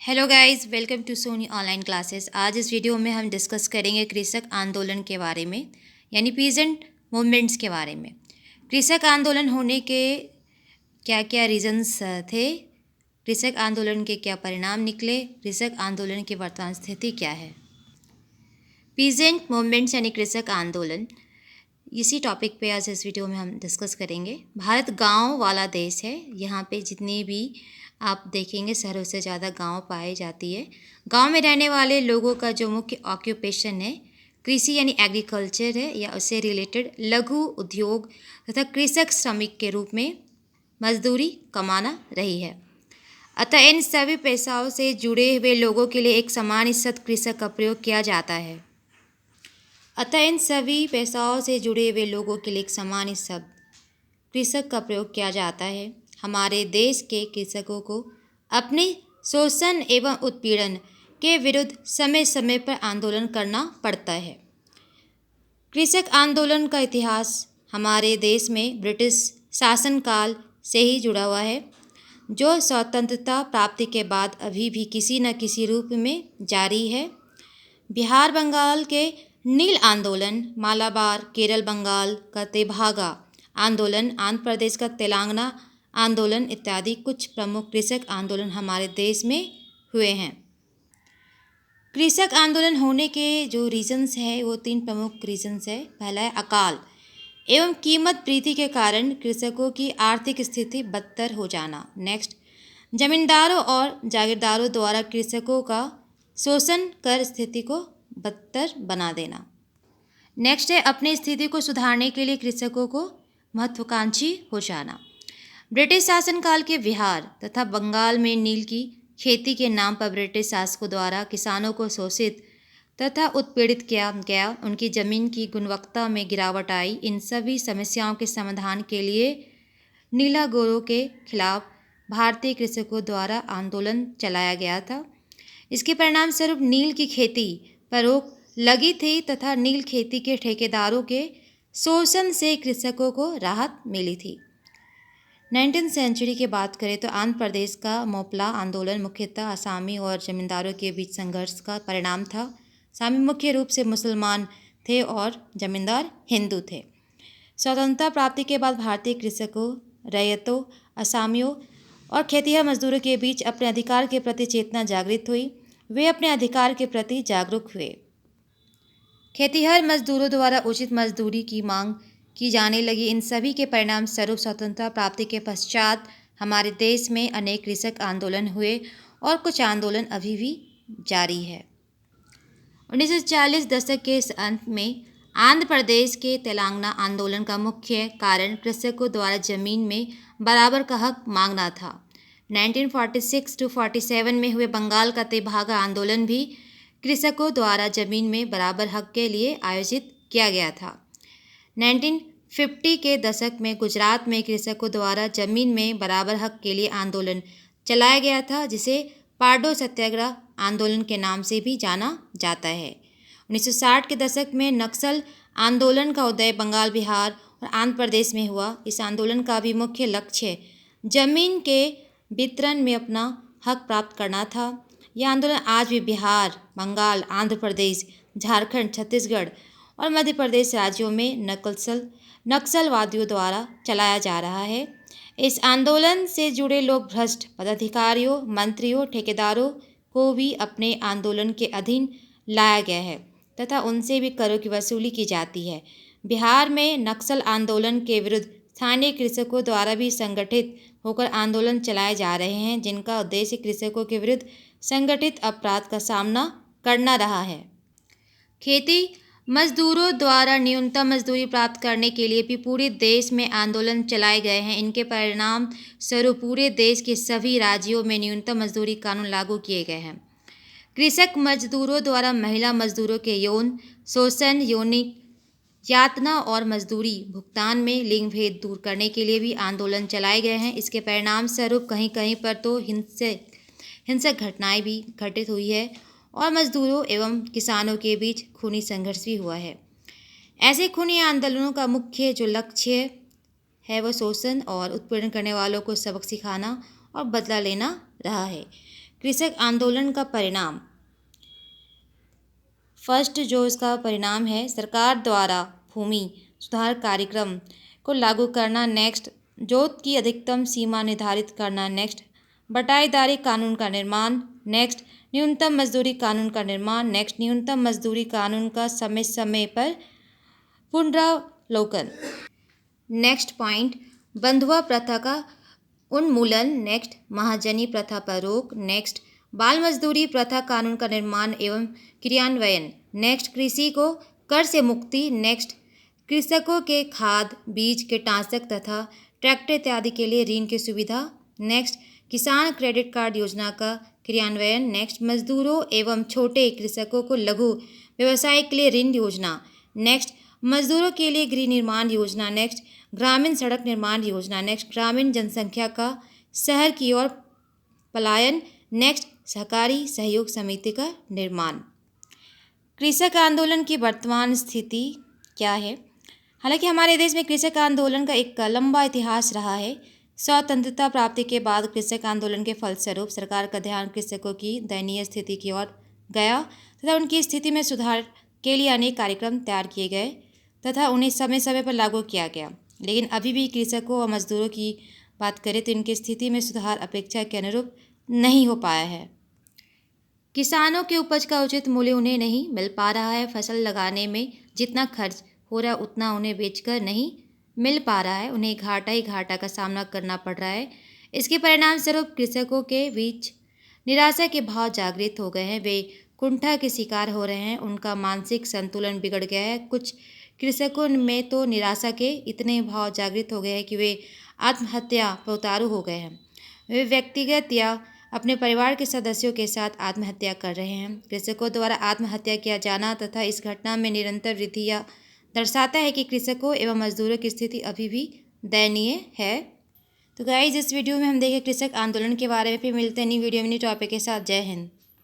Hello guys, welcome to Soni online classes. आज इस video में हम डिस्कस करेंगे कृषक आंदोलन के बारे में, यानी पीजेंट मूवमेंट्स के बारे में। कृषक आंदोलन होने के क्या क्या रीजंस थे, कृषक आंदोलन के क्या परिणाम निकले, कृषक आंदोलन की वर्तमान स्थिति क्या है। पीजेंट मूवमेंट्स यानी कृषक आंदोलन, इसी टॉपिक पे आज इस वीडियो में हम डिस्कस करेंगे। भारत गांव वाला देश है। यहाँ पे जितनी भी आप देखेंगे शहरों से ज़्यादा गांव पाई जाती है। गांव में रहने वाले लोगों का जो मुख्य ऑक्यूपेशन है कृषि यानी एग्रीकल्चर है, या उससे रिलेटेड लघु उद्योग तथा कृषक श्रमिक के रूप में मजदूरी कमाना रही है। अतः इन सभी पेशाओं से जुड़े हुए लोगों के लिए एक समान शब्द कृषक का प्रयोग किया जाता है। अतः इन सभी पेशाओं से जुड़े हुए लोगों के लिए एक समान शब्द कृषक का प्रयोग किया जाता है। हमारे देश के कृषकों को अपने शोषण एवं उत्पीड़न के विरुद्ध समय समय पर आंदोलन करना पड़ता है। कृषक आंदोलन का इतिहास हमारे देश में ब्रिटिश शासनकाल से ही जुड़ा हुआ है, जो स्वतंत्रता प्राप्ति के बाद अभी भी किसी न किसी रूप में जारी है। बिहार बंगाल के नील आंदोलन, मालाबार केरल बंगाल का तेभागा आंदोलन, आंध्र प्रदेश का तेलंगाना आंदोलन इत्यादि कुछ प्रमुख कृषक आंदोलन हमारे देश में हुए हैं। कृषक आंदोलन होने के जो रीजंस है वो तीन प्रमुख रीजंस है। पहला है अकाल एवं कीमत वृद्धि के कारण कृषकों की आर्थिक स्थिति बदतर हो जाना। नेक्स्ट, जमींदारों और जागीरदारों द्वारा कृषकों का शोषण कर स्थिति को बदतर बना देना। नेक्स्ट है अपनी स्थिति को सुधारने के लिए कृषकों को महत्वाकांक्षी हो जाना। ब्रिटिश शासनकाल के बिहार तथा बंगाल में नील की खेती के नाम पर ब्रिटिश शासकों द्वारा किसानों को शोषित तथा उत्पीड़ित किया गया, उनकी जमीन की गुणवत्ता में गिरावट आई। इन सभी समस्याओं के समाधान के लिए नीला गोरों के खिलाफ भारतीय कृषकों द्वारा आंदोलन चलाया गया था। इसके परिणाम स्वरूप नील की खेती पर रोक लगी थी तथा नील खेती के ठेकेदारों के शोषण से कृषकों को राहत मिली थी। 19वीं सेंचुरी की बात करें तो आंध्र प्रदेश का मोपला आंदोलन मुख्यतः आसामी और जमींदारों के बीच संघर्ष का परिणाम था। आसामी मुख्य रूप से मुसलमान थे और जमींदार हिंदू थे। स्वतंत्रता प्राप्ति के बाद भारतीय कृषकों, रैयतों, असामियों और खेतिहर मजदूरों के बीच अपने अधिकार के प्रति चेतना जागृत हुई। वे अपने अधिकार के प्रति जागरूक हुए। खेतिहर मजदूरों द्वारा उचित मजदूरी की मांग की जाने लगी। इन सभी के परिणाम स्वरूप स्वतंत्रता प्राप्ति के पश्चात हमारे देश में अनेक कृषक आंदोलन हुए और कुछ आंदोलन अभी भी जारी है। 1940 दशक के अंत में आंध्र प्रदेश के तेलंगाना आंदोलन का मुख्य कारण कृषकों द्वारा जमीन में बराबर का हक मांगना था। 1946 to 47 में हुए बंगाल का तेभागा आंदोलन भी कृषकों द्वारा जमीन में बराबर हक के लिए आयोजित किया गया था। 1950 के दशक में गुजरात में कृषकों द्वारा जमीन में बराबर हक के लिए आंदोलन चलाया गया था, जिसे पारडो सत्याग्रह आंदोलन के नाम से भी जाना जाता है। 1960 के दशक में नक्सल आंदोलन का उदय बंगाल, बिहार और आंध्र प्रदेश में हुआ। इस आंदोलन का भी मुख्य लक्ष्य जमीन के वितरण में अपना हक प्राप्त करना था। यह आंदोलन आज भी बिहार, बंगाल, आंध्र प्रदेश, झारखंड, छत्तीसगढ़ और मध्य प्रदेश राज्यों में नक्सलवादियों द्वारा चलाया जा रहा है। इस आंदोलन से जुड़े लोग भ्रष्ट पदाधिकारियों, मंत्रियों, ठेकेदारों को भी अपने आंदोलन के अधीन लाया गया है तथा उनसे भी करों की वसूली की जाती है। बिहार में नक्सल आंदोलन के विरुद्ध स्थानीय कृषकों द्वारा भी संगठित होकर आंदोलन चलाए जा रहे हैं, जिनका उद्देश्य कृषकों के विरुद्ध संगठित अपराध का सामना करना रहा है। खेती मजदूरों द्वारा न्यूनतम मजदूरी प्राप्त करने के लिए भी पूरे देश में आंदोलन चलाए गए हैं। इनके परिणाम स्वरूप पूरे देश के सभी राज्यों में न्यूनतम मजदूरी कानून लागू किए गए हैं। कृषक मजदूरों द्वारा महिला मजदूरों के यौन शोषण, यौनिक यातना और मजदूरी भुगतान में लिंग भेद दूर करने के लिए भी आंदोलन चलाए गए हैं। इसके परिणाम स्वरूप कहीं कहीं पर तो हिंसक घटनाएं भी घटित हुई है और मजदूरों एवं किसानों के बीच खूनी संघर्ष भी हुआ है। ऐसे खूनी आंदोलनों का मुख्य जो लक्ष्य है वो शोषण और उत्पीड़न करने वालों को सबक सिखाना और बदला लेना रहा है। कृषक आंदोलन का परिणाम। फर्स्ट जो इसका परिणाम है, सरकार द्वारा भूमि सुधार कार्यक्रम को लागू करना। नेक्स्ट, जोत की अधिकतम सीमा निर्धारित करना। नेक्स्ट, बटाईदारी कानून का निर्माण। नेक्स्ट, न्यूनतम मजदूरी कानून का निर्माण। नेक्स्ट, न्यूनतम मजदूरी कानून का समय समय पर पुनरावलोकन। नेक्स्ट पॉइंट, बंधुआ प्रथा का उन्मूलन। नेक्स्ट, महाजनी प्रथा पर रोक। नेक्स्ट, बाल मजदूरी प्रथा कानून का निर्माण एवं क्रियान्वयन। नेक्स्ट, कृषि को कर से मुक्ति। नेक्स्ट, कृषकों के खाद, बीज, कीटनाशक तथा ट्रैक्टर इत्यादि के लिए ऋण की सुविधा। नेक्स्ट, किसान क्रेडिट कार्ड योजना का क्रियान्वयन। नेक्स्ट, मजदूरों एवं छोटे कृषकों को लघु व्यवसाय के लिए ऋण योजना। नेक्स्ट, मजदूरों के लिए गृह निर्माण योजना। नेक्स्ट, ग्रामीण सड़क निर्माण योजना। नेक्स्ट, ग्रामीण जनसंख्या का शहर की ओर पलायन। नेक्स्ट, सहकारी सहयोग समिति का निर्माण। कृषक आंदोलन की वर्तमान स्थिति क्या है? हालांकि हमारे देश में कृषक आंदोलन का एक लंबा इतिहास रहा है। स्वतंत्रता प्राप्ति के बाद कृषक आंदोलन के फलस्वरूप सरकार का ध्यान कृषकों की दयनीय स्थिति की ओर गया तथा उनकी स्थिति में सुधार के लिए अनेक कार्यक्रम तैयार किए गए तथा उन्हें समय समय पर लागू किया गया। लेकिन अभी भी कृषकों और मजदूरों की बात करें तो इनकी स्थिति में सुधार अपेक्षा के अनुरूप नहीं हो पाया है। किसानों के उपज का उचित मूल्य उन्हें नहीं मिल पा रहा है। फसल लगाने में जितना खर्च हो रहा है उतना उन्हें बेचकर नहीं मिल पा रहा है। उन्हें घाटा ही घाटा का सामना करना पड़ रहा है। इसके परिणाम स्वरूप कृषकों के बीच निराशा के भाव जागृत हो गए हैं। वे कुंठा के शिकार हो रहे हैं। उनका मानसिक संतुलन बिगड़ गया है। कुछ कृषकों में तो निराशा के इतने भाव जागृत हो गए हैं कि वे आत्महत्या पर उतारू हो गए हैं। वे व्यक्तिगत या अपने परिवार के सदस्यों के साथ आत्महत्या कर रहे हैं। कृषकों द्वारा आत्महत्या किया जाना तथा इस घटना में निरंतर वृद्धि या दर्शाता है कि कृषकों एवं मजदूरों की स्थिति अभी भी दयनीय है। तो गाइस, इस वीडियो में हम देखें कृषक आंदोलन के बारे में। फिर मिलते हैं नई वीडियो में नई टॉपिक के साथ। जय हिंद।